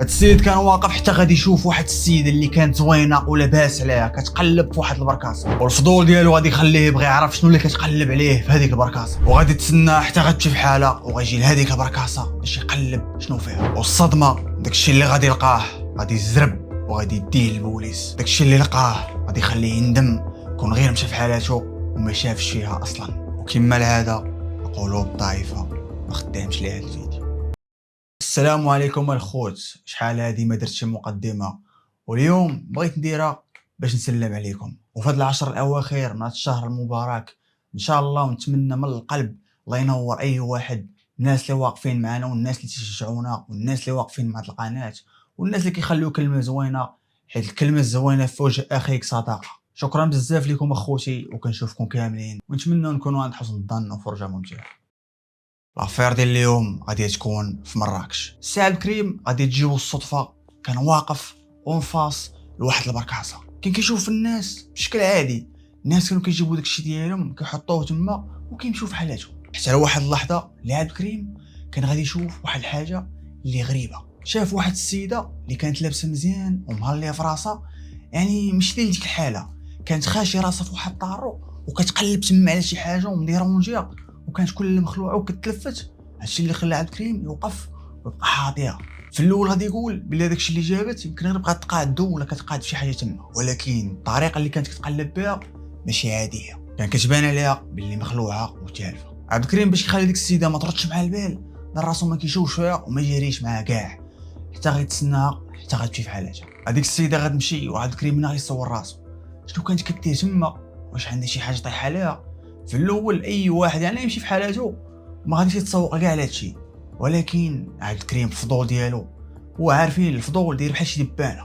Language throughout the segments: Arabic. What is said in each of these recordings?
هاد السيد كان واقف حتى غادي يشوف واحد السيده اللي كانت زوينه ولاباس عليها كتقلب في واحد البركاصه، والفضول ديالو غادي يخليه يبغي يعرف شنو اللي كتقلب عليه في هذيك البركاصه، وغادي تسنى حتى غتمشي في حالها وغيجي لهذيك البركاصه باش يقلب شنو فيها. والصدمه داكشي اللي غادي يلقاه غادي يزرب وغادي يديه للبوليس. داكشي اللي لقاه غادي يخليه يندم كون غير مشى في حالته وما شافش فيها اصلا. وكما العاده القلوب الضعيفه ما خدامش ليها الفيديو. السلام عليكم الخوت، شحال هادي ما درتش مقدمه، واليوم بغيت نديرها باش نسلم عليكم. وفي هاد العشر الاواخر من هاد الشهر المبارك ان شاء الله، ونتمنى من القلب الله ينور اي واحد، الناس اللي واقفين معنا والناس اللي تشجعونا والناس اللي واقفين مع هاد القناه والناس اللي كيخليو كلمه زوينه، حيت الكلمه الزوينه في وجه اخيك صدقه. شكرا بزاف لكم اخوتي، وكنشوفكم كاملين، ونتمنى نكونوا عند حسن الظن وفرجه ممتعه. لافير ديال اليوم غادي تكون في مراكش. السي عبد الكريم غادي تجيو الصدفه كان واقف اون فاس لواحد البركاسه، كان كيشوف الناس بشكل عادي. الناس كانوا كيجيبوا داكشي ديالهم كيحطوه تما وكيمشيو في حالاتهم، حتى لواحد اللحظه اللي عبد الكريم كان غادي يشوف واحد الحاجه اللي غريبه. شاف واحد السيده اللي كانت لابسه مزيان ومهليه في راسها، يعني مش ديك الحاله، كانت خاشيه راسها في واحد الطارو وكتقلب تما على شي حاجه ومديرونجيه، وكانت كل مخلوعه وكتلفت. هادشي اللي خلى عبد الكريم يوقف ويبقى حاضيها. في الاول غادي يقول بلي داكشي اللي جابت يمكن غير بغات تقادو ولا كتقاد في شي حاجه تما، ولكن الطريقه اللي كانت كتقلب بها ماشي عاديه، كان كتبان عليها باللي مخلوعه وتالفه. عبد الكريم باش يخلي ديك السيده ما تردش مع البال، دار راسو ما كيشوفش فيها وما يجريش معاها كاع، حتى غيتسناها حتى غتمشي في حالاتها. هذيك السيده غتمشي وعبد الكريم منا غيصور راسو شنو كانت كدير تما، واش عندها شي حاجه طايحه عليها. في الاول اي واحد يعني يمشي في حالاته ما غاديش يتسوق كاع على هادشي، ولكن عبد الكريم الفضول ديالو هو عارفين الفضول داير بحال شي دبانه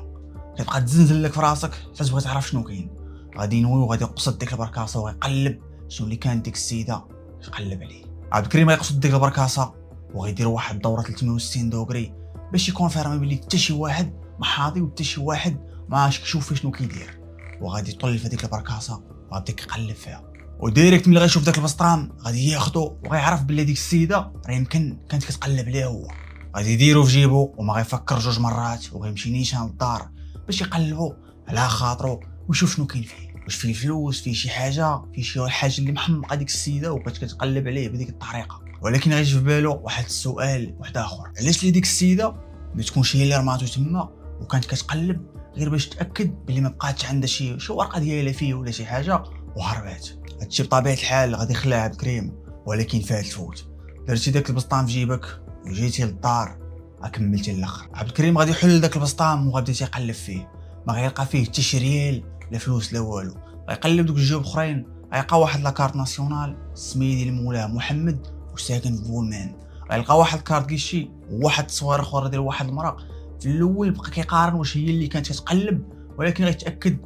كتبقى تزنزل لك في راسك حتى تبغي تعرف شنو كاين. غادي ينوي وغادي يقصد ديك البركاسه وغيقلب شنو اللي كانت ديك السيده يقلب عليه. عبد الكريم غيقصد ديك البركاسه وغيدير واحد الدوره 360 دوغري باش يكونفيرمي بلي حتى شي واحد ما حاضي وحتى شي واحد ما عارفش كيشوف شنو كيدير. وغادي يطل في ديك البركاسه وغادي يقلب فيها، وديريكت ملي غيشوف داك البسطرام غادي ياخذو وغيعرف بلي ديك السيده راه يمكن كانت كتقلب عليه هو. غادي يديرو في جيبو وما غيفكر جوج مرات وغيمشي نيشان للدار باش يقلبو على خاطرو ويشوف شنو كاين فيه، واش فيه فلوس، فيه شي حاجه اللي محمقه ديك السيده وكانت كتقلب عليه بديك الطريقه. ولكن غيجي في بالو واحد السؤال واحد اخر، علاش لي ديك السيده ما تكونش هي اللي رماتو تما وكانت كتقلب غير باش تاكد بلي ما بقاتش عندها شي ورقه ديالها فيه ولا شي حاجه وهربات. هادشي بطبيعه الحال غادي يخلع عبد الكريم، ولكن فات الفوت. درتي داك البسطام في جيبك وجيتي للدار كملتي الاخر. عبد الكريم غادي يحل داك البسطام وغادي يقلب فيه، ما غيلقى فيه حتى شي ريال لا فلوس لا والو. غيقلب دوك الجيوب اخرين غيلقى واحد لاكارت ناسيونال سميه ديال مولاه محمد وساكن في بولمان. غيلقى واحد الكارت كيشي وواحد التصوير اخر ديال واحد المراه. في الاول بقى كيقارن واش هي اللي كانت كتقلب، ولكن غيتاكد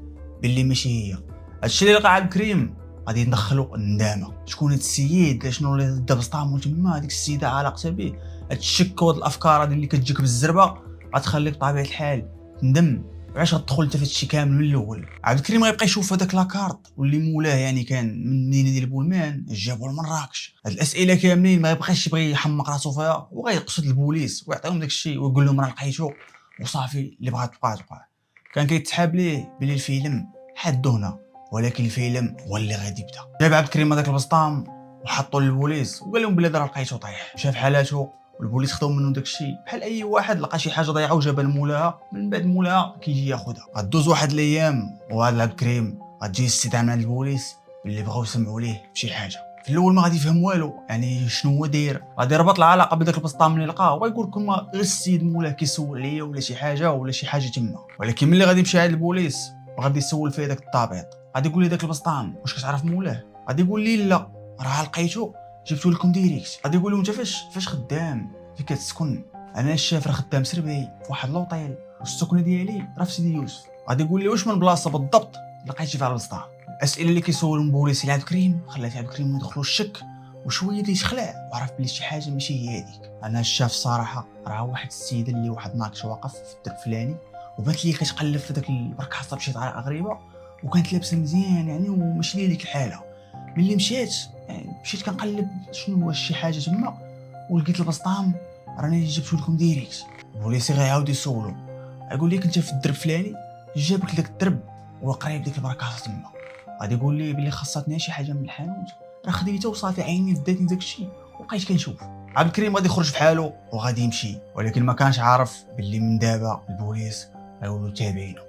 باللي ماشي هي. هادشي اللي لقى عبد الكريم غادي ندخلو الندامه. شكون هاد السيد؟ شنو اللي دا بسطامو تما؟ هذيك السيده علاقتها به؟ هاد الشك وهاد الافكار هادي اللي كتجيك بالزربه غتخليك بطبيعه الحال تندم. علاش غتدخل انت في هادشي كامل من الاول؟ عبد الكريم غيبقى يشوف هذاك لاكارت واللي مولاه يعني كان من المدينه ديال بولمان جابو لمراكش. هاد الاسئله كاملين ما يبقاش يبغي يحمق راسو فيها وغيقصد البوليس ويعطيهم داك الشيء ويقول لهم راه لقيتو وصافي اللي بغات تبقى. كان كيتسحاب ليه بلي الفيلم حدو هنا، ولكن الفيلم هو اللي غادي يبدا. جاب عبد الكريم هذاك البسطام وحطوا للبوليس وقال لهم بلي راه لقيتو طايح. شاف حالاته والبوليس خداو منه داكشي بحال اي واحد لقى شي حاجه ضايعه وجابها لمولاها، من بعد مولاها كيجي ياخذها. غدوز واحد الايام وهذا عبد الكريم غتجي استدعاء من البوليس باللي بغاو يسمعوا ليه بشي حاجه. في الاول ما غادي يفهم والو، يعني شنو هو داير. غادي يربط العلاقه بداك البسطام اللي لقاه وغيقول لكم غير السيد مولاه كيسول عليا ولا شي حاجه تما. ولكن ملي غادي يمشي عند البوليس وغادي يسول فيه داك الطابيط، غادي يقول لي داك البسطام واش كتعرف مولاه؟ غادي يقول لي لا راه لقيتو جبتو لكم ديريكت. غادي يقول له انت فاش خدام فين كتسكن؟ انا الشاف راه خدام سربي في واحد لوطيل والسكنه ديالي راه في سيدي يوسف. غادي يقول لي واش من بلاصه بالضبط لقيتي فيها البسطام. الاسئله اللي كيسولهم البوليس لعبد الكريم خلات عبد الكريم يدخلوا الشك وشويه يتخلع وعرف بلي شي حاجه ماشي هي هذيك. انا الشاف صراحه راه واحد السيده اللي واحد ناقش واقف في الدرب الفلاني وبات لي كتقلب في داك البركاسه بشي طريقه غريبه وكانت لابسه مزيان يعني وماشي لي ديك الحاله. ملي مشيت كنقلب شنو واش شي حاجه تما ولقيت البسطام راني جبتو لكم ديريكت. البوليسي غيعاود يسولو، يقول لك انت في الدرب فلاني، جابك لذاك الدرب وقريب ديك البركاصه تما. غادي يقول لي بلي خاصتني شي حاجه من الحانوت، راه خديتها وصافي عيني زداتني داك الشيء وبقيت كنشوف. عبد الكريم غادي يخرج بحالو وغادي يمشي، ولكن ما كانش عارف باللي من دابا البوليس غيولوا تابعينه،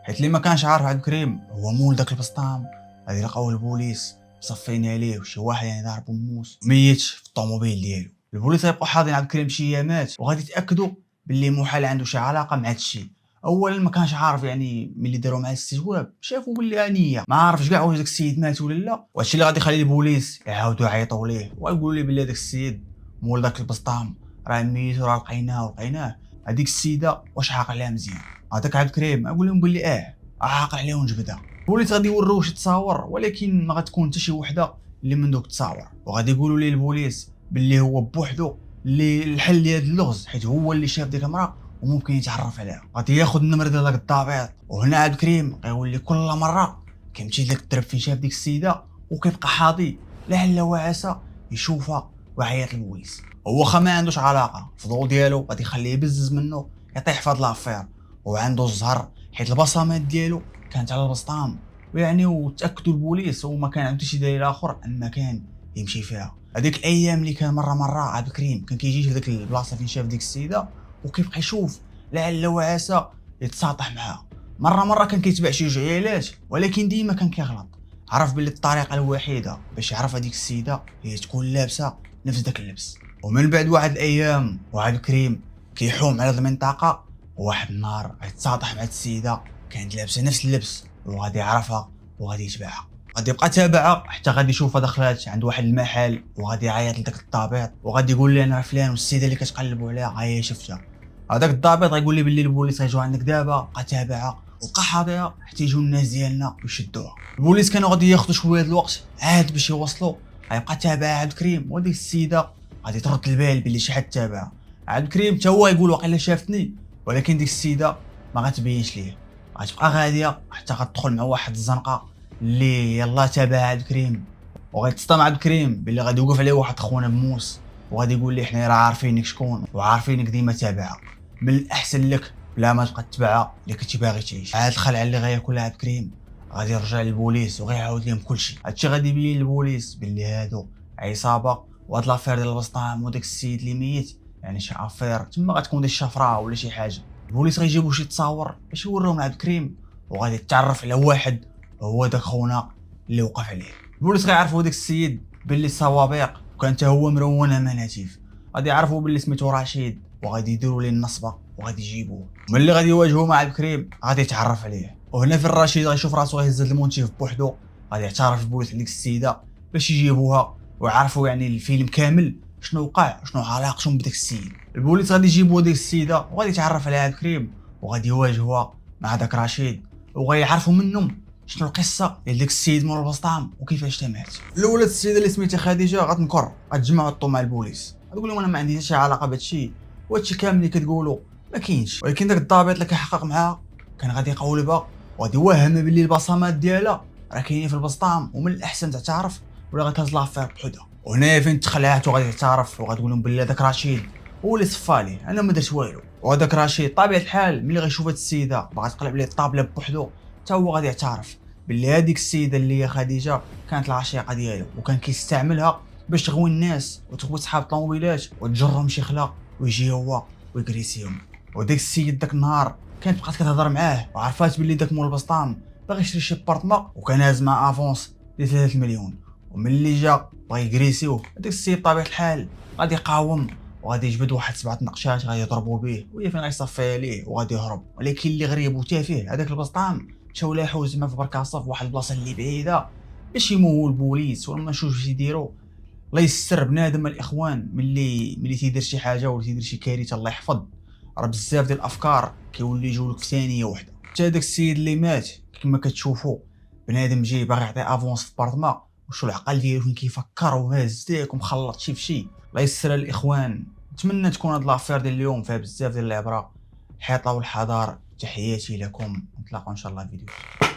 حيت اللي ما كانش عارف عبد الكريم هو مول داك البسطام. غادي يلقاو البوليس مصفين عليه وشي واحد يعني ضاربو موس ميت في الطوموبيل ديالو. البوليس غيبقاو حاضرين عبد الكريم شي ايامات وغادي يتاكدوا باللي محال عنده شي علاقه مع هادشي. اولا ما كانش عارف يعني ملي داروا معاه الاستجواب شافوا باللي انيه، ما عارفش كاع واش داك السيد مات ولا لا. وهادشي اللي غادي يخلي البوليس يعاودوا يعيطوا ليه ويقولوا ليه باللي داك السيد مول داك البسطام راه ميت وراه لقيناه. هذيك السيده واش عاقل عليها مزيان؟ هذاك عبد الكريم يقول لهم باللي عاقل عليها ونجبدها. البوليس غادي يوروه شي تصاور، ولكن ما غتكون حتى شي وحده اللي من دوك التصاور، وغادي يقولوا ليه البوليس باللي هو بوحدو اللي الحل لهاد اللغز، حيت هو اللي شاف ديك المراه وممكن يتعرف عليها. غادي ياخذ النمره ديال داك الضابط، وهنا عبد الكريم غيولي كل مره كيمشي لذاك الدرب فين شاف ديك السيده وكيبقى حاضي لعل وعسى يشوفها ويعيط للبوليس. هو واخا ما عندوش علاقه، الفضول ديالو غادي يخليه يبزز منه يطيح في هاد لافير، وعنده الزهر حيت البصمات ديالو كانت على البسطام، ويعني وتاكدوا البوليس وما كان عنده شي دليل اخر ان المكان يمشي فيها. هذيك الايام اللي كان مره عبد الكريم كان كيجي في ديك البلاصه فين شاف ديك السيده وكيبقى يشوف لعل وعسى يتساطح معها. مره كان كيتبع شي جعيلات، ولكن ديما كان كيغلط. عرف باللي الطريقه الوحيده باش يعرف هذيك السيده هي تكون لابسه نفس داك اللبس. ومن بعد واحد الايام وعبد الكريم كيحوم على المنطقه، وواحد النهار غيتساطح مع السيده كانت لابسه نفس اللبس، وغادي يعرفها وغادي يتبعها. غادي يبقى تابعها حتى غادي يشوفها دخلات عند واحد المحل، وغادي يعيط لذاك الضابط وغادي يقول لي انا فلان والسيده اللي كتقلبوا عليها هي شفتها. هذاك الضابط غيقول لي باللي البوليس غيجيو عندك دابا، بقى تابعها وبقى حاضيها حتى يجيو الناس ديالنا ويشدوها. البوليس كانوا غادي ياخذوا شويه الوقت عاد باش يوصلوا. غيبقى تابع عبد الكريم وديك السيده غادي ترد البال باللي شي حد تابعها. عبد الكريم حتى هو يقول واقيلا شافتني، ولكن ديك السيده ما غتبينش ليه. غتبقى غاديه حتى غتدخل مع واحد الزنقه اللي يلا تابع عبد الكريم، وغيتصطدم عبد الكريم باللي غادي يوقف عليه واحد خونا بموس، وغادي يقول لي حنا راه عارفينك شكون وعارفينك ديما تابعها، من الاحسن لك بلا ما تبقى تتبعها اللي كنتي باغي تعيش. هاد الخلعه اللي غياكلها عبد الكريم غادي يرجع للبوليس وغيعاود لهم كلشي. هادشي غادي يبين للبوليس باللي هادو عصابه، وهاد لافير ديال البسطام وداك السيد اللي ميت يعني شي افير تما غتكون ديك الشفره ولا شي حاجه. البوليس غيجيبوا شي تصاور باش يوروهم عبد الكريم، وغادي يتعرف على واحد هو داك خونا اللي وقف عليه. البوليس غيعرفوا داك السيد باللي الصوابيق وكان حتى هو مرونه مناتيف. غادي يعرفوا باللي سميتو رشيد وغادي يديروا ليه النصبه وغادي يجيبوه. ملي غادي يواجهوا مع عبد الكريم غادي يتعرف عليه، وهنا في الرشيد غيشوف راسو غيهز المونتيف بوحدو. غادي يعترف البوليس على ديك السيده باش يجيبوها ويعرفوا يعني الفيلم كامل شنو وقع شنو علاقتهم بداك السيد. البوليس غادي يجيبوا ديك السيده وغادي يتعرف على عبد الكريم وغادي يواجهوها مع داك رشيد، وغيعرفوا منهم شنو القصه ديال داك السيد مول البسطام وكيفاش تمات. الاولى السيده اللي سميتها خديجه غتنكر، غتجمع الطو مع البوليس غتقول لهم انا ما عندي حتى شي علاقه بهادشي، وهادشي كامل اللي كتقولوا ما كاينش. ولكن داك الضابط اللي كيحقق معاها كان غادي يقولبها وغادي يوهمها باللي البصمات ديالها راه كاينين في البسطام ومن الاحسن تعترف ولا غتهز لافير بحدها. وهنايا فين تخلعات وغادي تعترف وغتقول لهم باللي داك رشيد هو اللي صفالي انا ما درت والو. وهذاك رشيد طبيعه الحال ملي غيشوف هاد السيده باغا تقلب عليه الطابله بوحدو حتى هو غادي يعترف باللي هذيك السيده اللي هي خديجه كانت العشيقه ديالو، وكان كيستعملها باش تغوي الناس وتغوي صحاب الطوموبيلات وتجرهم شي خلا ويجي هو ويكريسيهم. وديك السيد داك النهار كانت بقات كتهضر معاه وعرفات باللي داك مول البسطام باغي يشري شي بارطما وكان هاز مع افونس ديال 3 مليون. وملي جا بغا يكريسيوه ديك السيد طبيعه الحال غادي يقاوم وغادي يجبد واحد 7 نقشات غادي يضربوا به وهي فين غيصفيها ليه وغادي يهرب. ولكن اللي غريب وتافه هذاك البسطام مشاو لاحو زعما في بركاصه في واحد البلاصه اللي بعيده باش يمول البوليس ولا ما نشوفش يديروا. الله يستر بنادم الاخوان ملي تيدير شي حاجه ولا تيدير شي كارثه الله يحفظ، راه بزاف ديال الافكار كيولي يجولك في ثانيه واحده. حتى داك السيد اللي مات كما كتشوفوا بنادم جاي باغي يعطي افونس في بارطما وشو العقل ديالو فين كيفكر وهاز ديك ومخلط شي فشي. الله يستر الاخوان. نتمنى تكون هاد لافير ديال اليوم فيها بزاف ديال العبره. الحيطه والحضار تحياتي لكم، نتلاقاو ان شاء الله في فيديو.